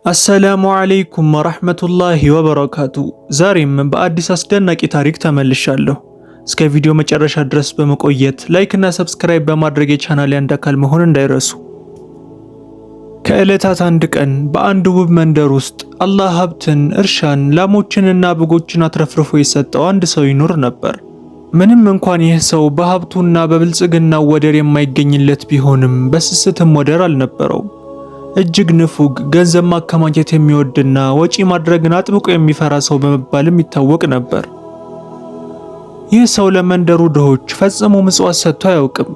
አሰላሙ አለይኩም ወራህመቱላሂ ወበረካቱ። ዛሬም በአዲስ አስደናቂ ታሪክ ተመልሻለሁ። እስከ ቪዲዮ መጨረሻ ድረስ በመቆየት ላይክ እና ሰብስክራይብ በማድረግ የቻናሌ አንድ አካል መሆን እንዳይረሱ። ከዕለታት አንድ ቀን በአንድ ውብ መንደር ውስጥ አላህ ሀብትን፣ እርሻን፣ ላሞችንና በጎችን አትረፍርፎ የሰጠው አንድ ሰው ይኖር ነበር። ምንም እንኳን ይህ ሰው በሀብቱና በብልጽግናው ወደር የማይገኝለት ቢሆንም በስስትም ወደር አልነበረውም። እጅግ ንፉግ፣ ገንዘብ ማከማቸት የሚወድና ወጪ ማድረግን አጥብቆ የሚፈራ ሰው በመባልም ይታወቅ ነበር። ይህ ሰው ለመንደሩ ድሆች ፈጽሞ ምጽዋት ሰጥቶ አያውቅም።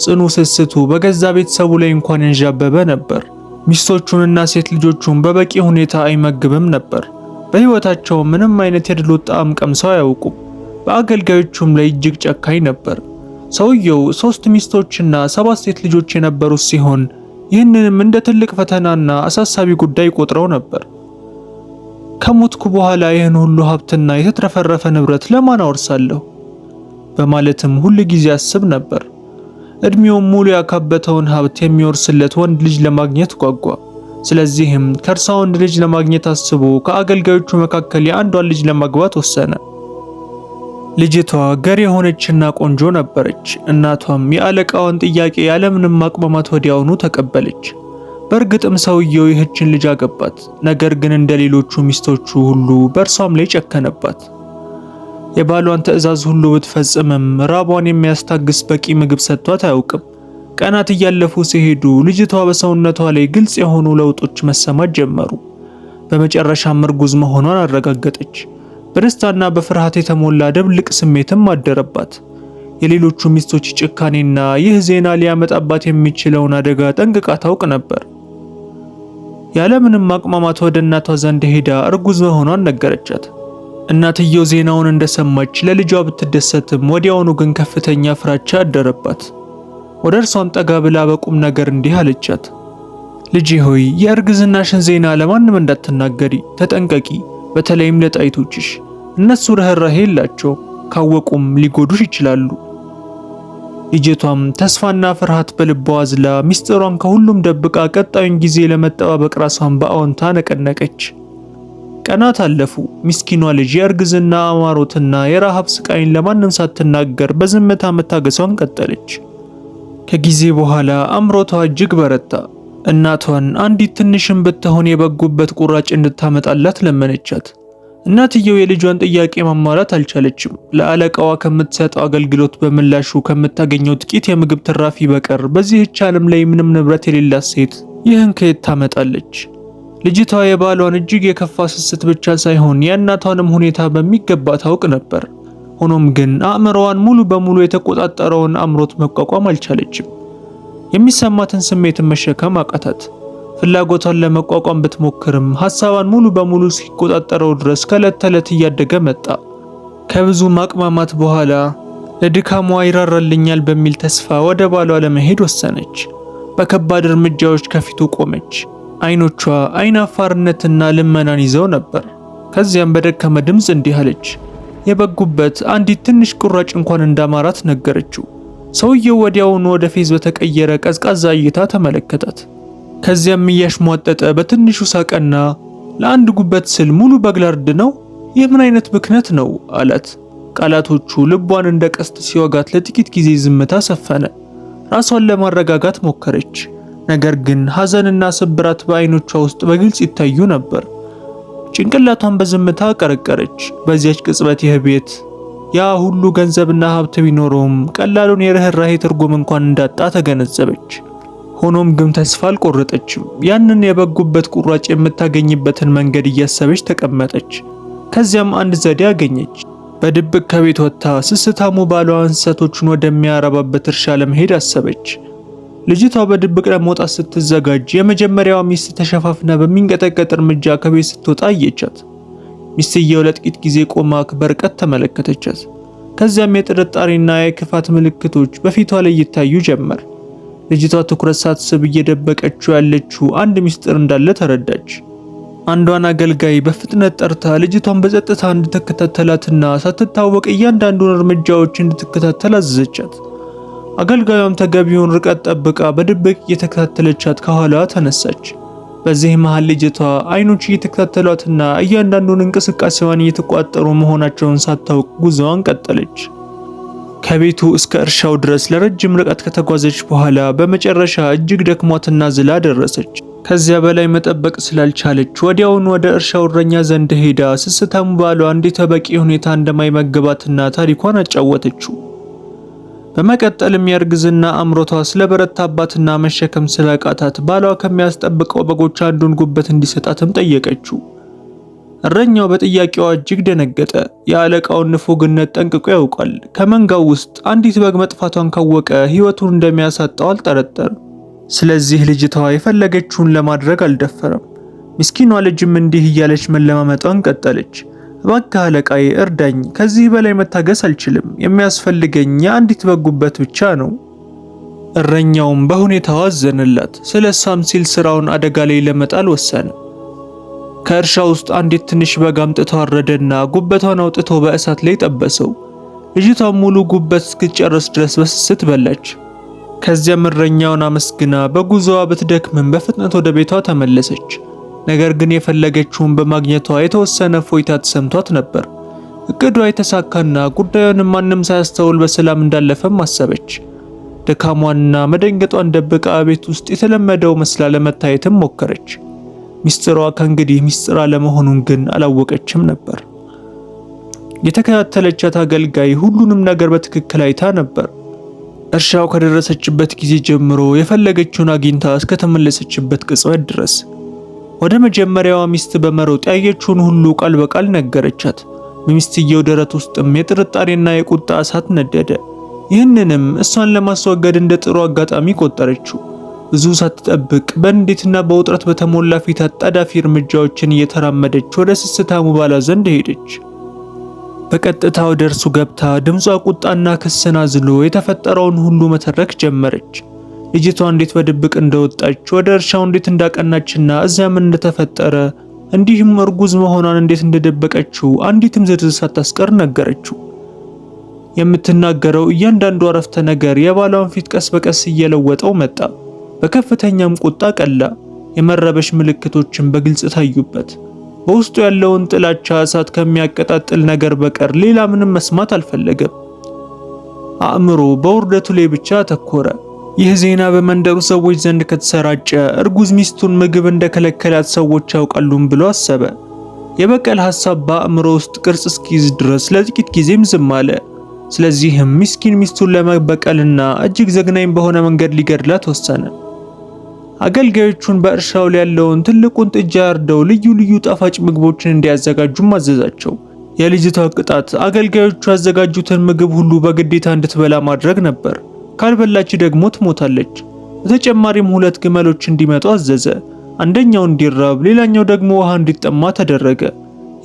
ጽኑ ስስቱ በገዛ ቤተሰቡ ላይ እንኳን ያንዣበበ ነበር። ሚስቶቹንና ሴት ልጆቹን በበቂ ሁኔታ አይመግብም ነበር። በሕይወታቸው ምንም አይነት የድሎት ጣዕም ቀምሰው አያውቁም። በአገልጋዮቹም ላይ እጅግ ጨካኝ ነበር። ሰውየው 3 ሚስቶችና 7 ሴት ልጆች የነበሩት ሲሆን ይህንንም እንደ ትልቅ ፈተናና አሳሳቢ ጉዳይ ቆጥረው ነበር። ከሞትኩ በኋላ ይህን ሁሉ ሀብትና የተትረፈረፈ ንብረት ለማን አወርሳለሁ በማለትም ሁል ጊዜ ያስብ ነበር። እድሜውን ሙሉ ያካበተውን ሀብት የሚወርስለት ወንድ ልጅ ለማግኘት ጓጓ። ስለዚህም ከእርሷ ወንድ ልጅ ለማግኘት አስቦ ከአገልጋዮቹ መካከል የአንዷን ልጅ ለማግባት ወሰነ። ልጅቷ ገር የሆነችና ቆንጆ ነበረች። እናቷም የአለቃዋን ጥያቄ ያለምንም ማቅማማት ወዲያውኑ ተቀበለች። በእርግጥም ሰውየው ይህችን ልጅ አገባት። ነገር ግን እንደ ሌሎቹ ሚስቶቹ ሁሉ በእርሷም ላይ ጨከነባት። የባሏን ትዕዛዝ ሁሉ ብትፈጽምም ራቧን የሚያስታግስ በቂ ምግብ ሰጥቷት አያውቅም። ቀናት እያለፉ ሲሄዱ ልጅቷ በሰውነቷ ላይ ግልጽ የሆኑ ለውጦች መሰማት ጀመሩ። በመጨረሻም እርጉዝ መሆኗን አረጋገጠች። በደስታና በፍርሃት የተሞላ ድብልቅ ስሜትም አደረባት። የሌሎቹ ሚስቶች ጭካኔና ይህ ዜና ሊያመጣባት የሚችለውን አደጋ ጠንቅቃ ታውቅ ነበር። ያለምንም ማቅማማት ወደ እናቷ ዘንድ ሄዳ እርጉዝ መሆኗን ነገረቻት። እናትየው ዜናውን እንደሰማች ለልጇ ብትደሰትም ወዲያውኑ ግን ከፍተኛ ፍራቻ አደረባት። ወደ እርሷም ጠጋ ብላ በቁም ነገር እንዲህ አለቻት። ልጄ ሆይ የእርግዝናሽን ዜና ለማንም እንዳትናገሪ፣ ተጠንቀቂ። በተለይም ለጣይቶችሽ። እነሱ ርህራሄ የላቸው፣ ካወቁም ሊጎዱሽ ይችላሉ። ልጅቷም ተስፋና ፍርሃት በልቧ አዝላ ሚስጥሯን ከሁሉም ደብቃ ቀጣዩን ጊዜ ለመጠባበቅ ራሷን በአዎንታ ነቀነቀች። ቀናት አለፉ። ምስኪኗ ልጅ የእርግዝና አማሮትና የረሃብ ስቃይን ለማንም ሳትናገር በዝምታ መታገሷን ቀጠለች። ከጊዜ በኋላ አምሮቷ እጅግ በረታ። እናቷን አንዲት ትንሽም ብትሆን የበጉበት ቁራጭ እንድታመጣላት ለመነቻት። እናትየው የልጇን ጥያቄ ማሟላት አልቻለችም። ለአለቃዋ ከምትሰጠው አገልግሎት በምላሹ ከምታገኘው ጥቂት የምግብ ትራፊ በቀር በዚህች ዓለም ላይ ምንም ንብረት የሌላት ሴት ይህን ከየት ታመጣለች? ልጅቷ የባሏን እጅግ የከፋ ስስት ብቻ ሳይሆን የእናቷንም ሁኔታ በሚገባ ታውቅ ነበር። ሆኖም ግን አእምሮዋን ሙሉ በሙሉ የተቆጣጠረውን አምሮት መቋቋም አልቻለችም። የሚሰማትን ስሜትን መሸከም አቃታት። ፍላጎቷን ለመቋቋም ብትሞክርም ሐሳቧን ሙሉ በሙሉ እስኪቆጣጠረው ድረስ ከዕለት ተዕለት እያደገ መጣ። ከብዙ ማቅማማት በኋላ ለድካሟ ይራራልኛል በሚል ተስፋ ወደ ባሏ ለመሄድ ወሰነች። በከባድ እርምጃዎች ከፊቱ ቆመች። አይኖቿ አይናፋርነትና ልመናን ይዘው ነበር። ከዚያም በደከመ ድምፅ እንዲህ አለች። የበጉበት አንዲት ትንሽ ቁራጭ እንኳን እንዳማራት ነገረችው። ሰውየው ወዲያውኑ ወደ ፌዝ በተቀየረ ቀዝቃዛ እይታ ተመለከታት። ከዚያም እያሽሟጠጠ በትንሹ ሳቀና ለአንድ ጉበት ስል ሙሉ በግ ላርድ ነው? ይህ ምን አይነት ብክነት ነው? አላት። ቃላቶቹ ልቧን እንደ ቀስት ሲወጋት ለጥቂት ጊዜ ዝምታ ሰፈነ። ራሷን ለማረጋጋት ሞከረች። ነገር ግን ሐዘንና ስብራት በአይኖቿ ውስጥ በግልጽ ይታዩ ነበር። ጭንቅላቷን በዝምታ ቀረቀረች። በዚያች ቅጽበት ይህ ቤት ያ ሁሉ ገንዘብና ሀብት ቢኖረውም ቀላሉን የርህራሄ ትርጉም እንኳን እንዳጣ ተገነዘበች። ሆኖም ግን ተስፋ አልቆረጠችም። ያንን የበጉበት ቁራጭ የምታገኝበትን መንገድ እያሰበች ተቀመጠች። ከዚያም አንድ ዘዴ አገኘች። በድብቅ ከቤት ወጥታ ስስታሙ ባሏ እንስሳቶቹን ወደሚያረባበት እርሻ ለመሄድ አሰበች። ልጅቷ በድብቅ ለመውጣት ስትዘጋጅ የመጀመሪያዋ ሚስት ተሸፋፍና በሚንቀጠቀጥ እርምጃ ከቤት ስትወጣ አየቻት። ሚስትየው ለጥቂት ጊዜ ቆማ በርቀት ተመለከተቻት። ከዚያም የጥርጣሬና የክፋት ምልክቶች በፊቷ ላይ ይታዩ ጀመር። ልጅቷ ትኩረት ሳትስብ እየደበቀችው ያለችው አንድ ሚስጥር እንዳለ ተረዳች። አንዷን አገልጋይ በፍጥነት ጠርታ ልጅቷን በጸጥታ እንድትከታተላትና ሳትታወቅ እያንዳንዱን እርምጃዎች እንድትከታተል አዘዘቻት። አገልጋዩም ተገቢውን ርቀት ጠብቃ በድብቅ እየተከታተለቻት ከኋላዋ ተነሳች። በዚህ መሃል ልጅቷ አይኖች እየተከታተሏትና እያንዳንዱን እንቅስቃሴዋን እየተቋጠሩ መሆናቸውን ሳታውቅ ጉዞዋን ቀጠለች። ከቤቱ እስከ እርሻው ድረስ ለረጅም ርቀት ከተጓዘች በኋላ በመጨረሻ እጅግ ደክሟትና ዝላ ደረሰች። ከዚያ በላይ መጠበቅ ስላልቻለች ወዲያውን ወደ እርሻው እረኛ ዘንድ ሄዳ ስስታሙ ባሏ እንዴት በቂ ሁኔታ እንደማይመግባትና ታሪኳን አጫወተችው። በመቀጠልም የእርግዝና አምሮቷ ስለበረታባትና መሸከም ስላቃታት ባሏ ከሚያስጠብቀው በጎች አንዱን ጉበት እንዲሰጣትም ጠየቀችው። እረኛው በጥያቄዋ እጅግ ደነገጠ። የአለቃውን ንፉግነት ጠንቅቆ ያውቃል። ከመንጋው ውስጥ አንዲት በግ መጥፋቷን ካወቀ ሕይወቱን እንደሚያሳጣው አልጠረጠርም። ስለዚህ ልጅቷ የፈለገችውን ለማድረግ አልደፈረም። ምስኪኗ ልጅም እንዲህ እያለች መለማመጧን ቀጠለች። እባክህ አለቃዬ እርዳኝ፣ ከዚህ በላይ መታገስ አልችልም። የሚያስፈልገኝ የአንዲት በግ ጉበት ብቻ ነው። እረኛውም በሁኔታዋ አዘነላት። ስለሷም ሲል ስራውን አደጋ ላይ ለመጣል ወሰነ። ከእርሻ ውስጥ አንዲት ትንሽ በግ አምጥቶ አረደና ጉበቷን አውጥቶ በእሳት ላይ ጠበሰው። ልጅቷም ሙሉ ጉበት እስክትጨርስ ድረስ በስስት በላች። ከዚያም እረኛውን አመስግና በጉዞዋ ብትደክምም በፍጥነት ወደ ቤቷ ተመለሰች። ነገር ግን የፈለገችውን በማግኘቷ የተወሰነ እፎይታ ተሰምቷት ነበር። እቅዷ የተሳካና ጉዳዩንም ማንም ሳያስተውል በሰላም እንዳለፈም አሰበች። ድካሟንና መደንገጧን ደብቃ ቤት ውስጥ የተለመደው መስላ ለመታየትም ሞከረች። ሚስጥሯ ከእንግዲህ ሚስጥር አለመሆኑን ግን አላወቀችም ነበር። የተከታተለቻት አገልጋይ ሁሉንም ነገር በትክክል አይታ ነበር። እርሻው ከደረሰችበት ጊዜ ጀምሮ የፈለገችውን አግኝታ እስከተመለሰችበት ቅጽበት ድረስ ወደ መጀመሪያዋ ሚስት በመሮጥ ያየችውን ሁሉ ቃል በቃል ነገረቻት። በሚስትየው ደረት ውስጥም የጥርጣሬና የቁጣ እሳት ነደደ። ይህንንም እሷን ለማስወገድ እንደ ጥሩ አጋጣሚ ቆጠረችው። ብዙ ሳትጠብቅ በንዴትና በውጥረት በተሞላ ፊት አጣዳፊ እርምጃዎችን እየተራመደች ወደ ስስታሙ ባሏ ዘንድ ሄደች። በቀጥታ ወደ እርሱ ገብታ ድምጿ ቁጣና ክስን አዝሎ የተፈጠረውን ሁሉ መተረክ ጀመረች። ልጅቷ እንዴት በድብቅ እንደወጣች፣ ወደ እርሻው እንዴት እንዳቀናችና እዚያ ምን እንደተፈጠረ እንዲሁም እርጉዝ መሆኗን እንዴት እንደደበቀችው አንዲትም ዝርዝር ሳታስቀር ነገረችው። የምትናገረው እያንዳንዱ አረፍተ ነገር የባሏን ፊት ቀስ በቀስ እየለወጠው መጣ። በከፍተኛም ቁጣ ቀላ። የመረበሽ ምልክቶችን በግልጽ ታዩበት። በውስጡ ያለውን ጥላቻ እሳት ከሚያቀጣጥል ነገር በቀር ሌላ ምንም መስማት አልፈለገም። አእምሮ በውርደቱ ላይ ብቻ አተኮረ። ይህ ዜና በመንደሩ ሰዎች ዘንድ ከተሰራጨ እርጉዝ ሚስቱን ምግብ እንደከለከላት ሰዎች ያውቃሉም ብሎ አሰበ። የበቀል ሐሳብ በአእምሮ ውስጥ ቅርጽ እስኪይዝ ድረስ ለጥቂት ጊዜም ዝም አለ። ስለዚህም ምስኪን ሚስቱን ለመበቀልና እጅግ ዘግናኝ በሆነ መንገድ ሊገድላት ወሰነ። አገልጋዮቹን በእርሻው ላይ ያለውን ትልቁን ጥጃ አርደው ልዩ ልዩ ጣፋጭ ምግቦችን እንዲያዘጋጁም አዘዛቸው። የልጅቷ ቅጣት አገልጋዮቹ ያዘጋጁትን ምግብ ሁሉ በግዴታ እንድትበላ ማድረግ ነበር። ካልበላች ደግሞ ትሞታለች። በተጨማሪም 2 ግመሎች እንዲመጡ አዘዘ። አንደኛው እንዲራብ፣ ሌላኛው ደግሞ ውሃ እንዲጠማ ተደረገ።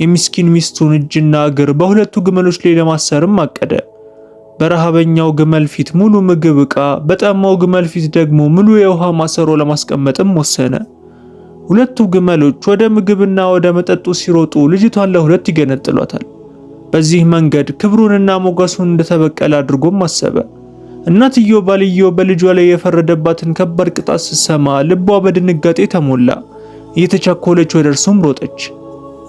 የምስኪን ሚስቱን እጅና እግር በሁለቱ ግመሎች ላይ ለማሰርም አቀደ። በረሃበኛው ግመል ፊት ሙሉ ምግብ ዕቃ፣ በጠማው ግመል ፊት ደግሞ ሙሉ የውሃ ማሰሮ ለማስቀመጥም ወሰነ። 2ቱ ግመሎች ወደ ምግብና ወደ መጠጡ ሲሮጡ ልጅቷን ለሁለት ይገነጥሏታል። በዚህ መንገድ ክብሩንና ሞገሱን እንደተበቀለ አድርጎም አሰበ። እናትየው ባልየው በልጇ ላይ የፈረደባትን ከባድ ቅጣት ስትሰማ ልቧ በድንጋጤ ተሞላ። እየተቻኮለች ወደ እርሱም ሮጠች።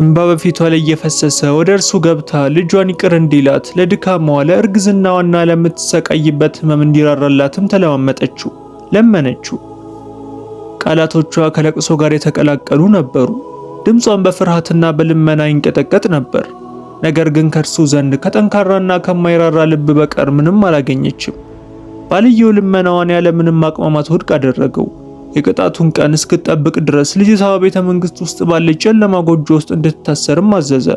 እንባ በፊቷ ላይ እየፈሰሰ ወደ እርሱ ገብታ ልጇን ይቅር እንዲላት፣ ለድካሟ፣ ለእርግዝናዋና ለምትሰቃይበት ሕመም እንዲራራላትም ተለማመጠችው፣ ለመነችው። ቃላቶቿ ከለቅሶ ጋር የተቀላቀሉ ነበሩ። ድምጿን በፍርሃትና በልመና ይንቀጠቀጥ ነበር። ነገር ግን ከእርሱ ዘንድ ከጠንካራና ከማይራራ ልብ በቀር ምንም አላገኘችም። ባልየው ልመናዋን ያለ ምንም ማቅማማት ውድቅ አደረገው። የቅጣቱን ቀን እስክትጠብቅ ድረስ ልጅቷ ቤተ መንግስት ውስጥ ባለች ጨለማ ጎጆ ውስጥ እንድትታሰርም አዘዘ።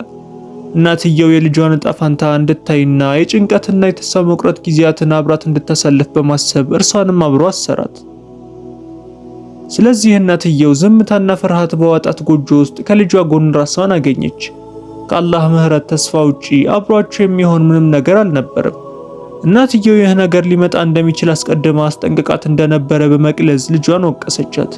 እናትየው የልጇን ዕጣ ፈንታ እንድታይና የጭንቀትና የተስፋ መቁረጥ ጊዜያትን አብራት እንድታሳልፍ በማሰብ እርሷንም አብሮ አሰራት። ስለዚህ እናትየው ዝምታና ፍርሃት በዋጣት ጎጆ ውስጥ ከልጇ ጎን ራሷን አገኘች። ከአላህ ምህረት ተስፋ ውጪ አብሯቸው የሚሆን ምንም ነገር አልነበረም። እናትየው ይህ ነገር ሊመጣ እንደሚችል አስቀድማ አስጠንቅቃት እንደነበረ በመቅለዝ ልጇን ወቀሰቻት።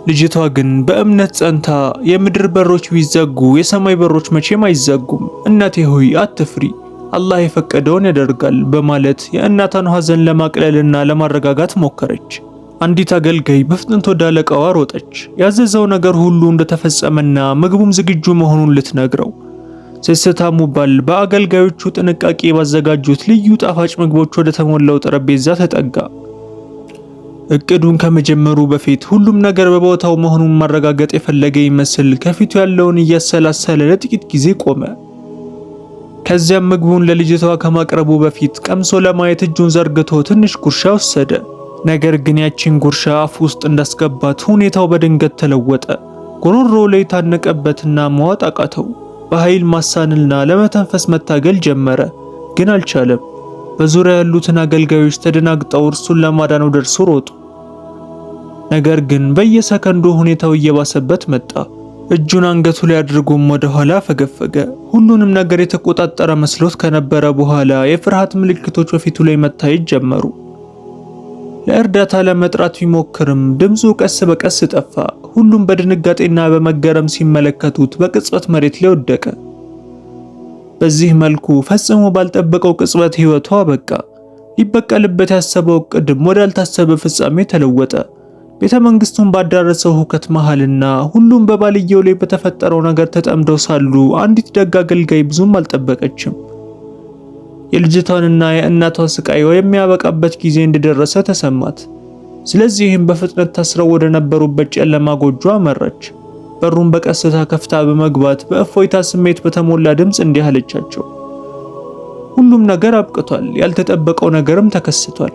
ልጅቷ ግን በእምነት ጸንታ የምድር በሮች ቢዘጉ የሰማይ በሮች መቼም አይዘጉም፣ እናቴ ሆይ አትፍሪ፣ አላህ የፈቀደውን ያደርጋል በማለት የእናቷን ሐዘን ለማቅለልና ለማረጋጋት ሞከረች። አንዲት አገልጋይ በፍጥነት ወደ አለቃዋ ሮጠች። ያዘዘው ነገር ሁሉ እንደተፈጸመና ምግቡም ዝግጁ መሆኑን ልትነግረው። ስስታሙ ባል በአገልጋዮቹ ጥንቃቄ ባዘጋጁት ልዩ ጣፋጭ ምግቦች ወደ ተሞላው ጠረጴዛ ተጠጋ። እቅዱን ከመጀመሩ በፊት ሁሉም ነገር በቦታው መሆኑን ማረጋገጥ የፈለገ ይመስል ከፊቱ ያለውን እያሰላሰለ ለጥቂት ጊዜ ቆመ። ከዚያም ምግቡን ለልጅቷ ከማቅረቡ በፊት ቀምሶ ለማየት እጁን ዘርግቶ ትንሽ ጉርሻ ወሰደ። ነገር ግን ያቺን ጉርሻ አፍ ውስጥ እንዳስገባት ሁኔታው በድንገት ተለወጠ። ጉሮሮው ላይ ታነቀበትና መዋጥ አቃተው። በኃይል ማሳንልና ለመተንፈስ መታገል ጀመረ፣ ግን አልቻለም። በዙሪያ ያሉትን አገልጋዮች ተደናግጠው እርሱን ለማዳን ወደ እርሱ ሮጡ። ነገር ግን በየሰከንዱ ሁኔታው እየባሰበት መጣ። እጁን አንገቱ ላይ አድርጎም ወደ ኋላ ፈገፈገ። ሁሉንም ነገር የተቆጣጠረ መስሎት ከነበረ በኋላ የፍርሃት ምልክቶች በፊቱ ላይ መታየት ጀመሩ። ለእርዳታ ለመጥራት ቢሞክርም ድምፁ ቀስ በቀስ ጠፋ። ሁሉም በድንጋጤና በመገረም ሲመለከቱት በቅጽበት መሬት ላይ ወደቀ። በዚህ መልኩ ፈጽሞ ባልጠበቀው ቅጽበት ሕይወቱ አበቃ። ሊበቀልበት ያሰበው እቅድም ወዳልታሰበ ፍጻሜ ተለወጠ። ቤተ መንግስቱን ባዳረሰው ሁከት መሃልና ሁሉም በባልየው ላይ በተፈጠረው ነገር ተጠምደው ሳሉ አንዲት ደግ አገልጋይ ብዙም አልጠበቀችም። የልጅቷንና የእናቷ ስቃይ የሚያበቃበት ጊዜ እንደደረሰ ተሰማት። ስለዚህም በፍጥነት ታስረው ወደ ነበሩበት ጨለማ ጎጆ አመራች። በሩን በቀስታ ከፍታ በመግባት በእፎይታ ስሜት በተሞላ ድምፅ እንዲህ አለቻቸው። ሁሉም ነገር አብቅቷል። ያልተጠበቀው ነገርም ተከስቷል።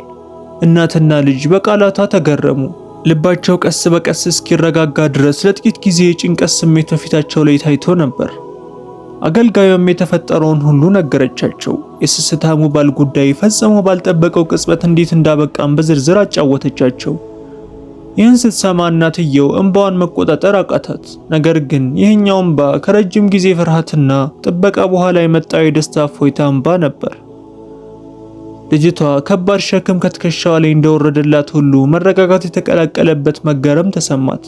እናትና ልጅ በቃላቷ ተገረሙ። ልባቸው ቀስ በቀስ እስኪረጋጋ ድረስ ለጥቂት ጊዜ የጭንቀት ስሜት በፊታቸው ላይ ታይቶ ነበር። አገልጋዩም የተፈጠረውን ሁሉ ነገረቻቸው። የስስታሙ ባል ጉዳይ ፈጽሞ ባልጠበቀው ቅጽበት እንዴት እንዳበቃም በዝርዝር አጫወተቻቸው። ይህን ስትሰማ እናትየው እንባዋን መቆጣጠር አቃታት። ነገር ግን ይህኛው እንባ ከረጅም ጊዜ ፍርሃትና ጥበቃ በኋላ የመጣው የደስታ እፎይታ እንባ ነበር። ልጅቷ ከባድ ሸክም ከትከሻዋ ላይ እንደወረደላት ሁሉ መረጋጋት የተቀላቀለበት መገረም ተሰማት።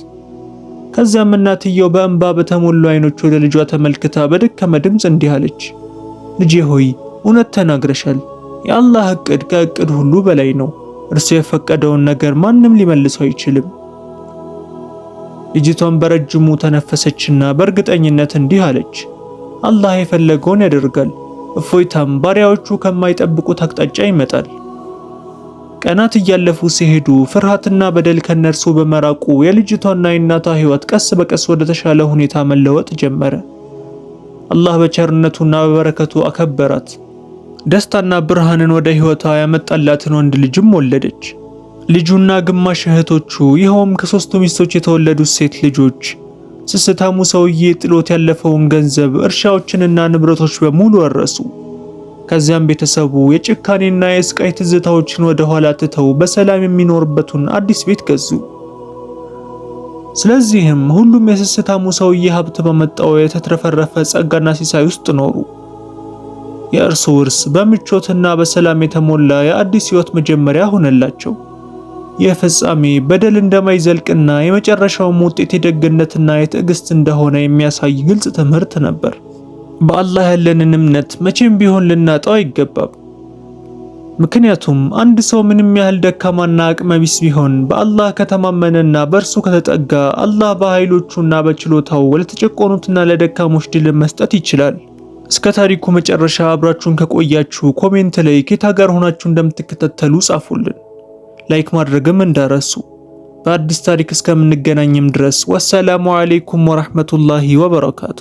ከዚያም እናትየው በእንባ በተሞሉ አይኖች ወደ ልጇ ተመልክታ በደከመ ድምፅ እንዲህ አለች። ልጄ ሆይ እውነት ተናግረሻል። የአላህ እቅድ ከእቅድ ሁሉ በላይ ነው። እርሱ የፈቀደውን ነገር ማንም ሊመልሰው አይችልም። ልጅቷን በረጅሙ ተነፈሰችና በእርግጠኝነት እንዲህ አለች። አላህ የፈለገውን ያደርጋል። እፎይታም ባሪያዎቹ ከማይጠብቁት አቅጣጫ ይመጣል። ቀናት እያለፉ ሲሄዱ ፍርሃትና በደል ከነርሱ በመራቁ የልጅቷና የእናቷ ሕይወት ቀስ በቀስ ወደ ተሻለ ሁኔታ መለወጥ ጀመረ። አላህ በቸርነቱና በበረከቱ አከበራት። ደስታና ብርሃንን ወደ ሕይወቷ ያመጣላትን ወንድ ልጅም ወለደች። ልጁና ግማሽ እህቶቹ ይኸውም ከሶስቱ ሚስቶች የተወለዱት ሴት ልጆች ስስታሙ ሰውዬ ጥሎት ያለፈውን ገንዘብ፣ እርሻዎችንና ንብረቶች በሙሉ ወረሱ። ከዚያም ቤተሰቡ የጭካኔና የስቃይ ትዝታዎችን ወደ ኋላ ትተው በሰላም የሚኖርበትን አዲስ ቤት ገዙ። ስለዚህም ሁሉም የስስታሙ ሰውዬ ሀብት በመጣው የተትረፈረፈ ጸጋና ሲሳይ ውስጥ ኖሩ። የእርሱ ውርስ በምቾትና በሰላም የተሞላ የአዲስ ሕይወት መጀመሪያ ሆነላቸው። ይህ ፍጻሜ በደል እንደማይዘልቅና የመጨረሻውም ውጤት የደግነትና የትዕግስት እንደሆነ የሚያሳይ ግልጽ ትምህርት ነበር። በአላህ ያለንን እምነት መቼም ቢሆን ልናጣው አይገባም። ምክንያቱም አንድ ሰው ምንም ያህል ደካማና አቅመቢስ ቢሆን በአላህ ከተማመነና በእርሱ ከተጠጋ አላህ በኃይሎቹና በችሎታው ለተጨቆኑትና ለደካሞች ድልን መስጠት ይችላል። እስከ ታሪኩ መጨረሻ አብራችሁን ከቆያችሁ ኮሜንት ላይ ከየት ሀገር ሆናችሁ እንደምትከታተሉ ጻፉልን። ላይክ ማድረግም እንዳረሱ። በአዲስ ታሪክ እስከምንገናኝም ድረስ ወሰላሙ አለይኩም ወራህመቱላሂ ወበረካቱ።